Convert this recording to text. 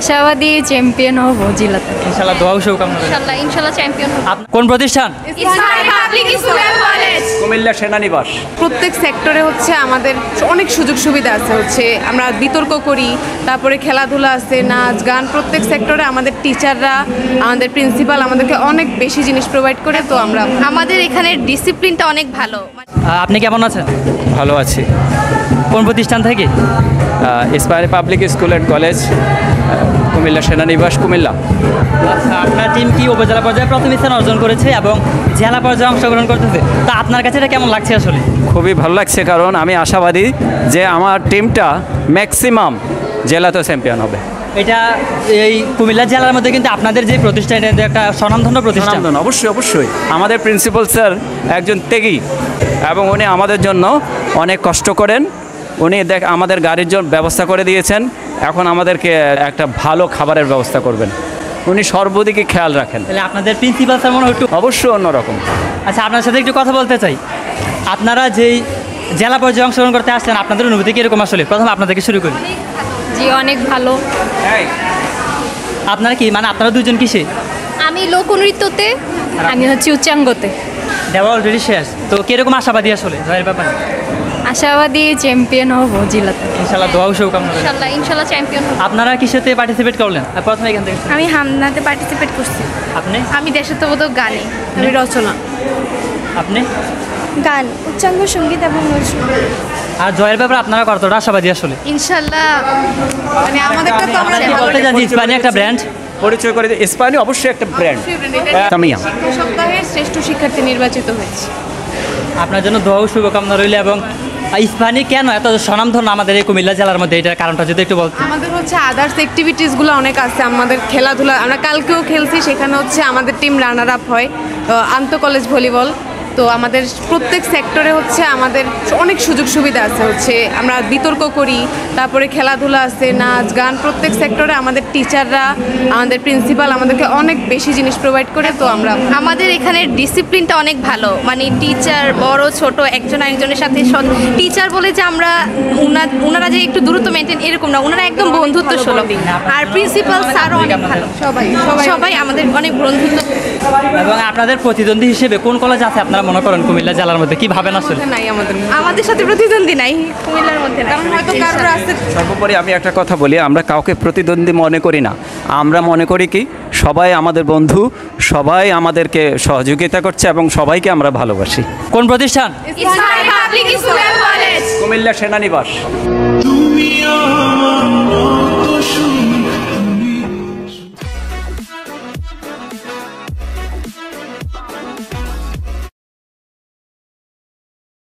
আশাবাদী চ্যাম্পিয়ন হব জেলাতে। ইনশাআল্লাহ দোয়া ও শুভকামনা। ইনশাআল্লাহ চ্যাম্পিয়ন হব। কোন প্রতিষ্ঠান? Ismail public school and college, Comilla সেনানিবাস। প্রত্যেক সেক্টরে হচ্ছে আমাদের অনেক সুযোগ সুবিধা আছে, হচ্ছে আমরা বিতর্ক করি, তারপরে খেলাধুলা আছে, নাচ গান, প্রত্যেক সেক্টরে আমাদের টিচাররা, আমাদের প্রিন্সিপাল আমাদেরকে অনেক বেশি জিনিস প্রোভাইড করে। তো আমরা আমাদের এখানে ডিসিপ্লিনটা অনেক ভালো। আপনি কেমন আছেন? ভালো আছি। কোন প্রতিষ্ঠান থেকে? Ismail public school and college, Comilla সেনানিবাস, কুমিল্লা। আচ্ছা, আপনার টিম কি উপজেলা পর্যায়ে প্রথম স্থান অর্জন করেছে এবং জেলা পর্যায়ে অংশগ্রহণ করতেছে, তা আপনার কাছে এটা কেমন লাগছে? আসলে খুবই ভালো লাগছে, কারণ আমি আশাবাদী যে আমার টিমটা ম্যাক্সিমাম জেলাতেও চ্যাম্পিয়ন হবে। এটা এই কুমিল্লা জেলার মধ্যে কিন্তু আপনাদের যে প্রতিষ্ঠান, এটা একটা স্বনামধন্য প্রতিষ্ঠান। অবশ্যই অবশ্যই। আমাদের প্রিন্সিপাল স্যার একজন ত্যাগী এবং উনি আমাদের জন্য অনেক কষ্ট করেন। উনি আমাদের গাড়ির জন্য ব্যবস্থা করে দিয়েছেন, এখন আমাদেরকে একটা ভালো খাবারের ব্যবস্থা করবেন। উনি সর্বদিকে খেয়াল রাখেন। তাহলে আপনাদের প্রিন্সিপাল স্যার মনে হয় একটু অবশ্যই অন্যরকম। আচ্ছা, আপনার সাথে একটু কথা বলতে চাই। আপনারা যেই জেলা পর্যায়ে অংশগ্রহণ করতে আসছেন, আপনাদের অনুভূতি কীরকম? আসলে প্রথম আপনাদেরকে শুরু করি। জি, অনেক ভালো। আপনারা কি মানে আপনারা দুজন কিসে? আমি লোকনৃত্যতে, আমি হচ্ছে উচ্চাঙ্গতে। দেওয়া অলরেডি শেষ, তো কীরকম আশাবাদী আসলে জয়ের ব্যাপারে? আশাবাদী চ্যাম্পিয়ন হব জেলাতে। ইনশাআল্লাহ দোয়া ও শুভকামনা। ইনশাআল্লাহ চ্যাম্পিয়ন হব। আপনারা কিসেতে পার্টিসিপেট করলেন? প্রথমে এখান থেকে। আমি হামনাতে পার্টিসিপেট করছি। আপনি? আমি দেশাত্মবোধক গানে, আমি রচনা। আপনি? গান, উচ্চাঙ্গ, সঙ্গীত এবং আর জয়ের ব্যাপারে আপনারা কতটা আশাবাদী আসলে? ইনশাআল্লাহ মানে আমাদেরটা তো আমরা বলতে জানি ইসপানি একটা ব্র্যান্ড পরিচয় করে দিই। ইসপানি অবশ্যই একটা ব্র্যান্ড। তামিয়া সপ্তাহের শ্রেষ্ঠ শিক্ষার্থী নির্বাচিত হয়েছে। আপনার জন্য দোয়া ও শুভকামনা রইল। এবং ইসপানি কেন এত স্বনামধন্য আমাদের এই কুমিল্লা জেলার মধ্যে, এটার কারণটা যদি একটু বলতেন। আমাদের হচ্ছে আদার্স অ্যাক্টিভিটিসগুলো অনেক আছে। আমাদের খেলাধুলা, আমরা কালকেও খেলছি, সেখানে হচ্ছে আমাদের টিম রানার আপ হয় আন্তঃ কলেজ ভলিবল। তো আমাদের প্রত্যেক সেক্টরে হচ্ছে আমাদের অনেক সুযোগ সুবিধা আছে, হচ্ছে আমরা বিতর্ক করি, তারপরে খেলাধুলা আছে, নাচ গান, প্রত্যেক সেক্টরে আমাদের টিচাররা, আমাদের প্রিন্সিপাল আমাদেরকে অনেক বেশি জিনিস প্রোভাইড করে। তো আমরা আমাদের এখানে ডিসিপ্লিনটা অনেক ভালো, মানে টিচার বড় ছোট একজন আরেকজনের সাথে। টিচার বলে যে আমরা ওনারা যে একটু দূরত্ব মেনটেন, এরকম না, ওনারা একদম বন্ধুত্ব সুলভ। আর প্রিন্সিপাল স্যারও অনেক ভালো, সবাই আমাদের অনেক বন্ধুত্ব। এবং আপনাদের প্রতিদ্বন্দ্বী হিসেবে কোন কলেজ আছে আপনারা মনে করেন কুমিল্লা জেলার মধ্যে? কি ভাবেন আসলে? নাই, আমাদের সাথে প্রতিদ্বন্দ্বী নাই কুমিল্লার মধ্যে, কারণ হয়তো কারোর আছে। সর্বোপরি আমি একটা কথা বলি, আমরা কাউকে প্রতিদ্বন্দ্বী মনে করি না। আমরা মনে করি কি সবাই আমাদের বন্ধু, সবাই আমাদেরকে সহযোগিতা করছে এবং সবাইকে আমরা ভালোবাসি। কোন প্রতিষ্ঠান? Ismail public school and college, Comilla সেনানিবাস।